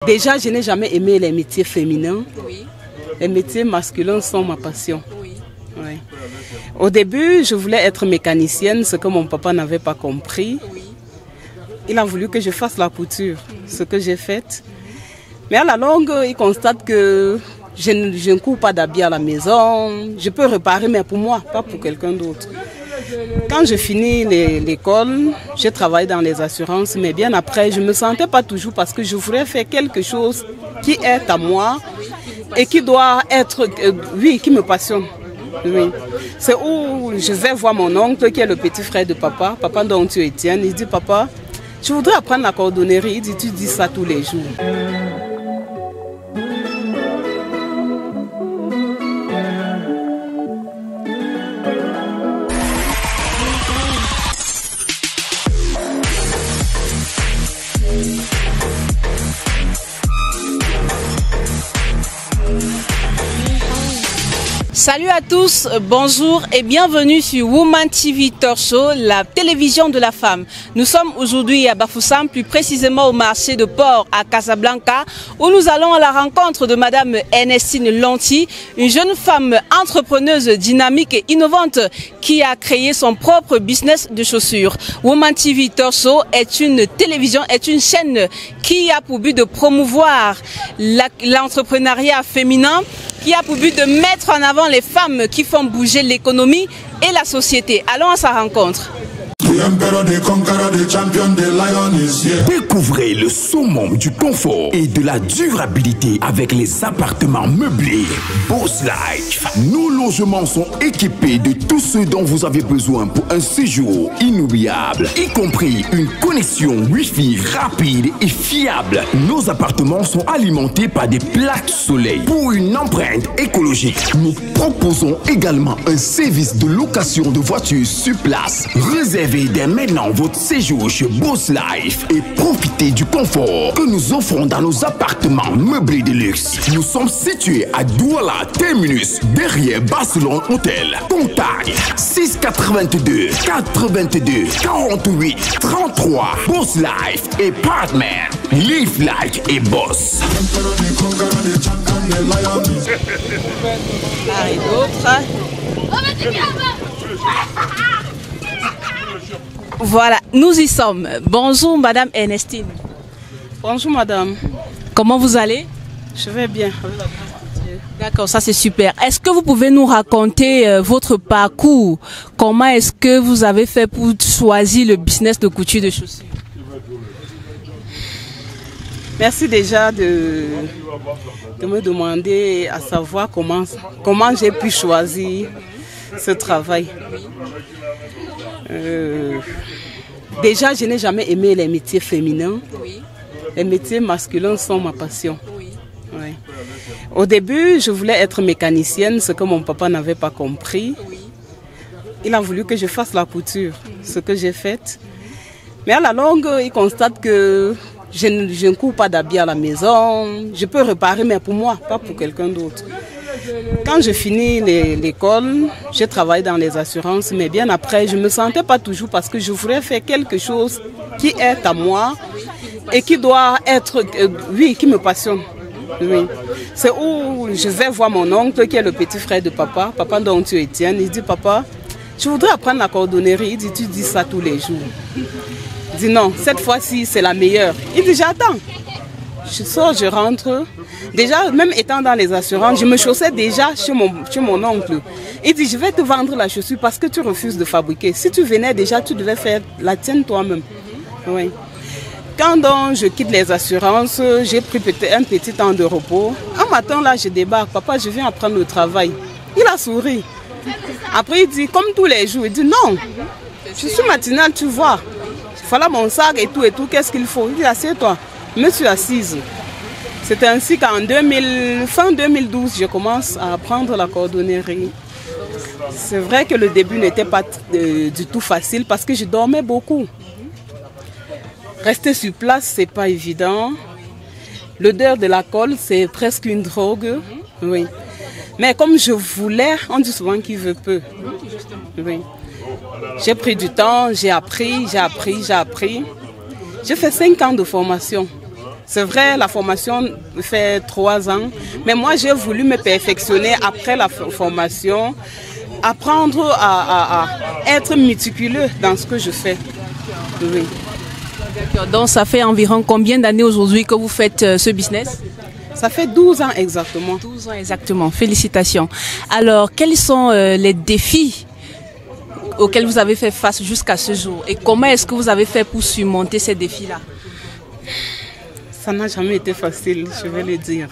Déjà, je n'ai jamais aimé les métiers féminins. Oui. Les métiers masculins sont ma passion. Oui. Ouais. Au début, je voulais être mécanicienne, ce que mon papa n'avait pas compris. Oui. Il a voulu que je fasse la couture, ce que j'ai fait. Mais à la longue, il constate que je ne cours pas d'habits à la maison. Je peux réparer, mais pour moi, pas pour quelqu'un d'autre. Quand je finis l'école, j'ai travaillé dans les assurances, mais bien après, je ne me sentais pas toujours parce que je voulais faire quelque chose qui est à moi et qui doit être, oui, qui me passionne. Oui. C'est où je vais voir mon oncle qui est le petit frère de papa, papa dont tu Étienne. Il dit, papa, je voudrais apprendre la cordonnerie. Il dit, tu dis ça tous les jours. Salut à tous, bonjour et bienvenue sur Woman TV Talk Show, la télévision de la femme. Nous sommes aujourd'hui à Bafoussam, plus précisément au marché de Port à Casablanca, où nous allons à la rencontre de Madame Ernestine Lanty, une jeune femme entrepreneuse dynamique et innovante qui a créé son propre business de chaussures. Woman TV Talk Show est une télévision, est une chaîne qui a pour but de promouvoir l'entrepreneuriat féminin, qui a pour but de mettre en avant les femmes qui font bouger l'économie et la société. Allons à sa rencontre. Découvrez le summum du confort et de la durabilité avec les appartements meublés Boss Life. Nos logements sont équipés de tout ce dont vous avez besoin pour un séjour inoubliable, y compris une connexion Wi-Fi rapide et fiable. Nos appartements sont alimentés par des plaques soleil. Pour une empreinte écologique, nous proposons également un service de location de voitures sur place. Réservez dès maintenant votre séjour chez Boss Life et profitez du confort que nous offrons dans nos appartements meublés de luxe. Nous sommes situés à Douala Terminus, derrière Barcelone Hotel. Contact 682 82 48 33. Boss Life et Partner. Live like et boss. Et d'autres. Voilà, nous y sommes. Bonjour Madame Ernestine. Bonjour madame. Comment vous allez? Je vais bien. D'accord, ça c'est super. Est-ce que vous pouvez nous raconter votre parcours? Comment est-ce que vous avez fait pour choisir le business de couture de chaussures? Merci déjà de me demander à savoir comment j'ai pu choisir ce travail. Déjà, je n'ai jamais aimé les métiers féminins. Oui. Les métiers masculins sont ma passion. Oui. Ouais. Au début, je voulais être mécanicienne, ce que mon papa n'avait pas compris. Oui. Il a voulu que je fasse la couture, ce que j'ai fait. Mais à la longue, il constate que je ne cours pas d'habits à la maison. Je peux réparer, mais pour moi, pas pour quelqu'un d'autre. Quand je finis l'école, j'ai travaillé dans les assurances, mais bien après, je ne me sentais pas toujours parce que je voulais faire quelque chose qui est à moi et qui doit être, oui, qui me passionne. Oui. C'est où je vais voir mon oncle qui est le petit frère de papa, papa dont tu Étienne. Il dit, papa, je voudrais apprendre la cordonnerie. Il dit, tu dis ça tous les jours. Il dit, non, cette fois-ci, c'est la meilleure. Il dit, j'attends. Je sors, je rentre. Déjà, même étant dans les assurances, je me chaussais déjà chez mon oncle. Il dit, je vais te vendre la chaussure parce que tu refuses de fabriquer. Si tu venais déjà, tu devais faire la tienne toi-même. Oui. Quand donc je quitte les assurances, j'ai pris un petit temps de repos. Un matin, là, je débarque. Papa, je viens apprendre le travail. Il a souri. Après, il dit, comme tous les jours, il dit, non, je suis matinale, tu vois. Voilà mon sac et tout, qu'est-ce qu'il faut? Il dit, assieds-toi. Je me suis assise. C'est ainsi qu'en fin 2012, je commence à apprendre la cordonnerie. C'est vrai que le début n'était pas du tout facile parce que je dormais beaucoup. Rester sur place, c'est pas évident. L'odeur de la colle, c'est presque une drogue. Oui. Mais comme je voulais, on dit souvent qu'il veut peu. Oui. J'ai pris du temps, j'ai appris. J'ai fait 5 ans de formation. C'est vrai, la formation fait 3 ans, mais moi j'ai voulu me perfectionner après la formation, apprendre à être méticuleux dans ce que je fais. Oui. Donc ça fait environ combien d'années aujourd'hui que vous faites ce business? Ça fait 12 ans exactement. 12 ans exactement, félicitations. Alors quels sont les défis auxquels vous avez fait face jusqu'à ce jour et comment est-ce que vous avez fait pour surmonter ces défis-là? Ça n'a jamais été facile, je vais le dire.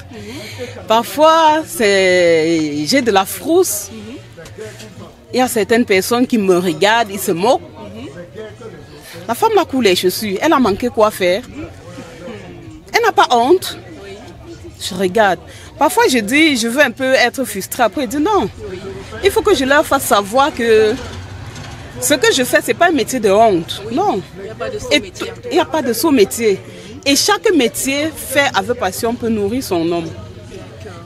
Parfois, j'ai de la frousse. Il y a certaines personnes qui me regardent, ils se moquent. La femme a coulé les chaussures, elle a manqué quoi faire. Elle n'a pas honte. Je regarde. Parfois, je dis, je veux un peu être frustrée. Après, je dis non. Il faut que je leur fasse savoir que ce que je fais, ce n'est pas un métier de honte. Non. Il n'y a pas de sot métier. Et chaque métier fait avec passion peut nourrir son homme.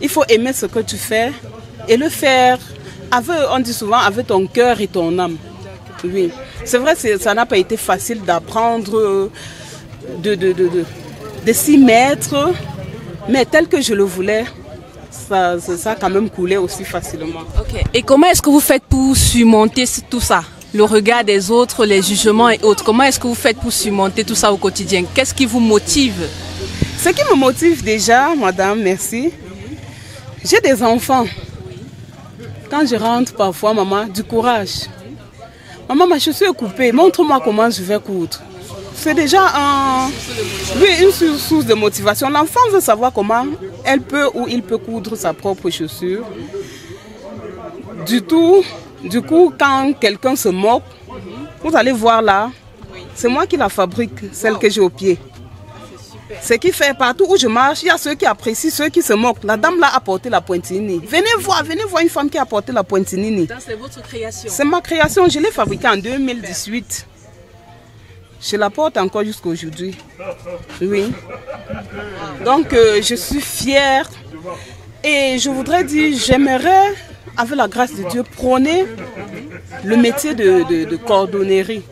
Il faut aimer ce que tu fais et le faire, avec, on dit souvent, avec ton cœur et ton âme. Oui. C'est vrai que ça n'a pas été facile d'apprendre, de s'y mettre, mais tel que je le voulais, ça a quand même coulé aussi facilement. Okay. Et comment est-ce que vous faites pour surmonter tout ça? Le regard des autres, les jugements et autres. Comment est-ce que vous faites pour surmonter tout ça au quotidien? Qu'est-ce qui vous motive? Ce qui me motive déjà, madame, merci. J'ai des enfants. Quand je rentre parfois, maman, du courage. Maman, ma chaussure est coupée, montre-moi comment je vais coudre. C'est déjà une source de motivation. L'enfant veut savoir comment elle peut ou il peut coudre sa propre chaussure. Du coup, quand quelqu'un se moque, vous allez voir là, c'est moi qui la fabrique, celle que j'ai au pied. Ce qui fait partout où je marche, il y a ceux qui apprécient, ceux qui se moquent. La dame là a porté la pointinini. Venez voir une femme qui a porté la pointinini. C'est votre création? C'est ma création, je l'ai fabriquée en 2018. Je la porte encore jusqu'à aujourd'hui. Oui. Donc je suis fière et je voudrais dire, j'aimerais, avec la grâce de Dieu, prôner le métier de cordonnerie.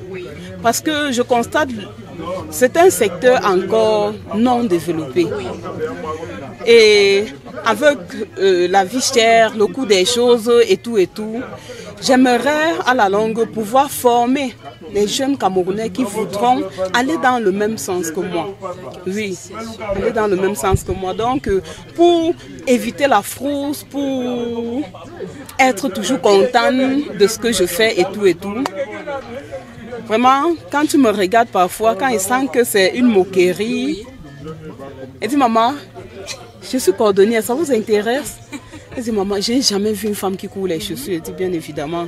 Parce que je constate, c'est un secteur encore non développé. Et avec la vie chère, le coût des choses et tout, j'aimerais à la longue pouvoir former les jeunes Camerounais qui voudront aller dans le même sens que moi. Oui, aller dans le même sens que moi. Donc, pour éviter la frousse, pour être toujours content de ce que je fais et tout. Vraiment, quand tu me regardes parfois, quand ils sentent que c'est une moquerie, elle dit, maman, je suis cordonnière, ça vous intéresse? Elle dit, maman, je n'ai jamais vu une femme qui coud les chaussures. Elle dit, bien évidemment.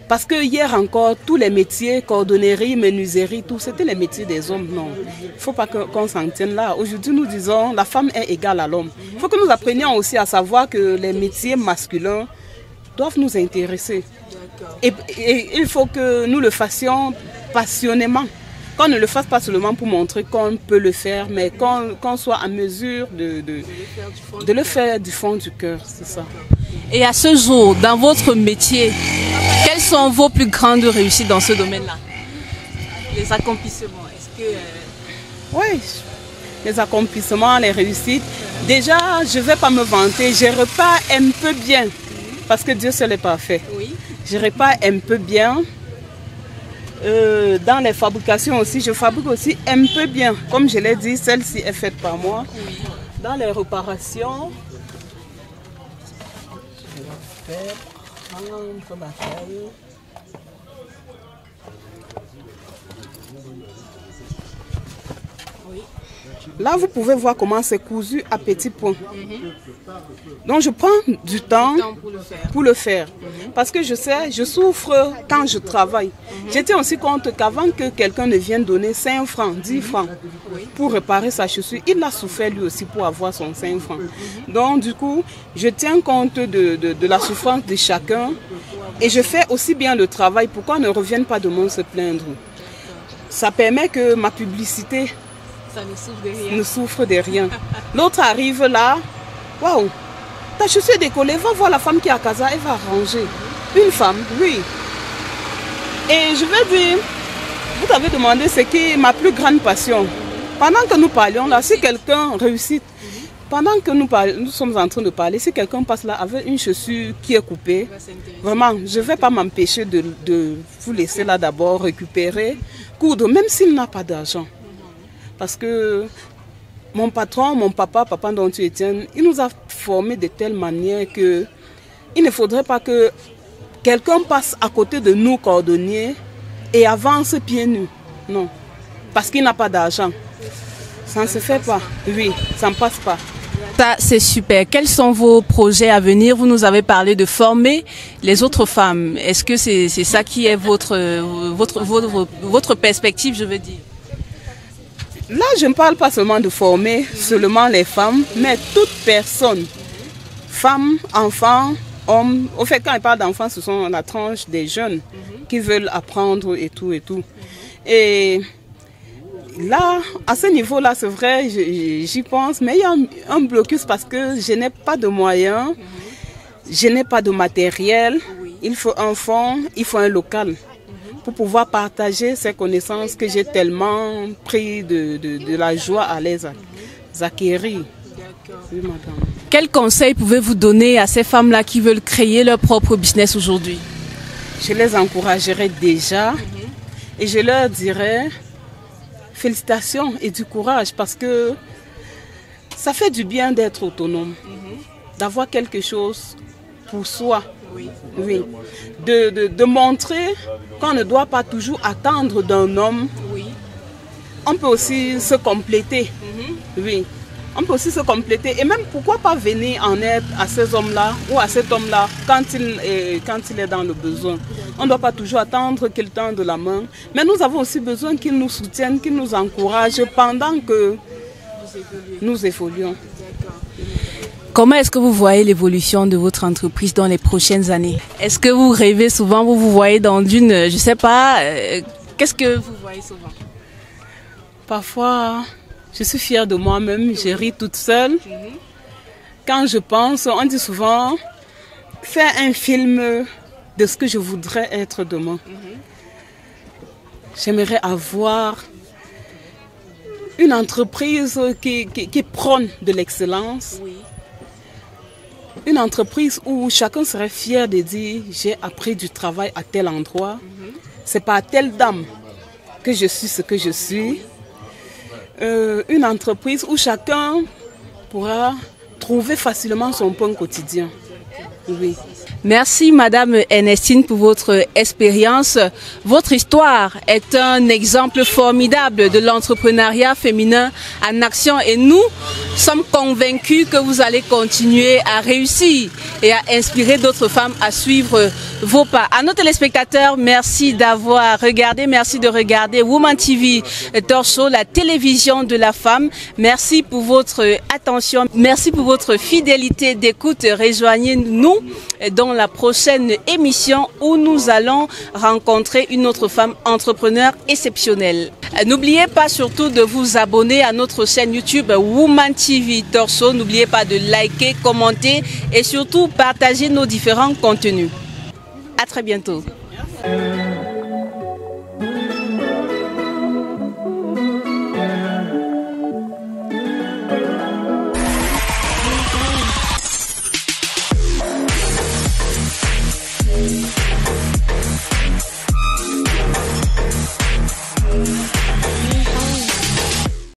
Parce que hier encore, tous les métiers, cordonnerie, menuiserie, tout, c'était les métiers des hommes. Non, il ne faut pas qu'on s'en tienne là. Aujourd'hui, nous disons, la femme est égale à l'homme. Il faut que nous apprenions aussi à savoir que les métiers masculins doivent nous intéresser. Et il faut que nous le fassions passionnément. Qu'on ne le fasse pas seulement pour montrer qu'on peut le faire, mais qu'on soit en mesure de le faire du fond du cœur, c'est ça. Et à ce jour, dans votre métier, quelles sont vos plus grandes réussites dans ce domaine-là? Les accomplissements, est-ce que... Oui, les accomplissements, les réussites. Déjà, je ne vais pas me vanter, je repars un peu bien, parce que Dieu seul est parfait. Oui. Je repars un peu bien. Dans les fabrications aussi, je fabrique aussi un peu bien. Comme je l'ai dit, celle-ci est faite par moi. Oui. Dans les réparations, je vais prendre ma taille. Oui. Là, vous pouvez voir comment c'est cousu à petits points. Donc, je prends du temps pour le faire. Parce que je sais, je souffre quand je travaille. Je tiens aussi compte qu'avant que quelqu'un ne vienne donner 5 francs, 10 francs pour réparer sa chaussure, il a souffert lui aussi pour avoir son 5 francs. Donc, du coup, je tiens compte de la souffrance de chacun et je fais aussi bien le travail. Pourquoi ne reviennent pas de moi se plaindre? Ça permet que ma publicité ne souffre de rien. L'autre arrive là, waouh, ta chaussure est décollée, va voir la femme qui est à casa, elle va ranger. Une femme, oui. Et je vais dire, vous avez demandé ce qui est ma plus grande passion. Pendant que nous parlions là, si quelqu'un réussit, pendant que nous sommes en train de parler, si quelqu'un passe là avec une chaussure qui est coupée, vraiment, je ne vais pas m'empêcher de vous laisser là d'abord récupérer, coudre, même s'il n'a pas d'argent. Parce que mon patron, mon papa dont tu Etienne, il nous a formés de telle manière que il ne faudrait pas que quelqu'un passe à côté de nous, cordonniers, et avance pieds nus. Non, parce qu'il n'a pas d'argent. Ça ne se fait pas. Oui, ça ne passe pas. Ça, c'est super. Quels sont vos projets à venir? Vous nous avez parlé de former les autres femmes. Est-ce que c'est ça qui est votre perspective, je veux dire? Là, je ne parle pas seulement de former seulement les femmes, mais toute personne, femmes, enfants, hommes. Au fait, quand je parle d'enfants, ce sont la tranche des jeunes qui veulent apprendre et tout et tout. Et là, à ce niveau-là, c'est vrai, j'y pense, mais il y a un blocus parce que je n'ai pas de moyens, je n'ai pas de matériel, il faut un fonds, il faut un local pour pouvoir partager ces connaissances que j'ai tellement pris de la joie à les acquérir. Oui, madame. Quels conseils pouvez-vous donner à ces femmes-là qui veulent créer leur propre business aujourd'hui? Je les encouragerai déjà et je leur dirai félicitations et du courage parce que ça fait du bien d'être autonome, d'avoir quelque chose pour soi. Oui. De montrer qu'on ne doit pas toujours attendre d'un homme. On peut aussi se compléter. Oui. On peut aussi se compléter et même pourquoi pas venir en aide à ces hommes-là ou à cet homme-là quand il est dans le besoin. On ne doit pas toujours attendre qu'il tende la main, mais nous avons aussi besoin qu'il nous soutienne, qu'il nous encourage pendant que nous évoluons. Comment est-ce que vous voyez l'évolution de votre entreprise dans les prochaines années? Est-ce que vous rêvez souvent, vous vous voyez dans une, je ne sais pas, qu'est-ce que vous voyez souvent? Parfois, je suis fière de moi-même, je ris toute seule. Quand je pense, on dit souvent, faire un film de ce que je voudrais être demain. J'aimerais avoir une entreprise qui prône de l'excellence. Une entreprise où chacun serait fier de dire j'ai appris du travail à tel endroit. C'est pas à telle dame que je suis ce que je suis. Une entreprise où chacun pourra trouver facilement son pain quotidien. Oui. Merci Madame Ernestine pour votre expérience. Votre histoire est un exemple formidable de l'entrepreneuriat féminin en action et nous sommes convaincus que vous allez continuer à réussir et à inspirer d'autres femmes à suivre vos pas. À nos téléspectateurs, merci d'avoir regardé, merci de regarder Woman TV Talk Show, la télévision de la femme. Merci pour votre attention, merci pour votre fidélité d'écoute. Rejoignez-nous dans la prochaine émission où nous allons rencontrer une autre femme entrepreneur exceptionnelle. N'oubliez pas surtout de vous abonner à notre chaîne YouTube Woman TV Talk Show. N'oubliez pas de liker, commenter et surtout partager nos différents contenus. À très bientôt. Merci.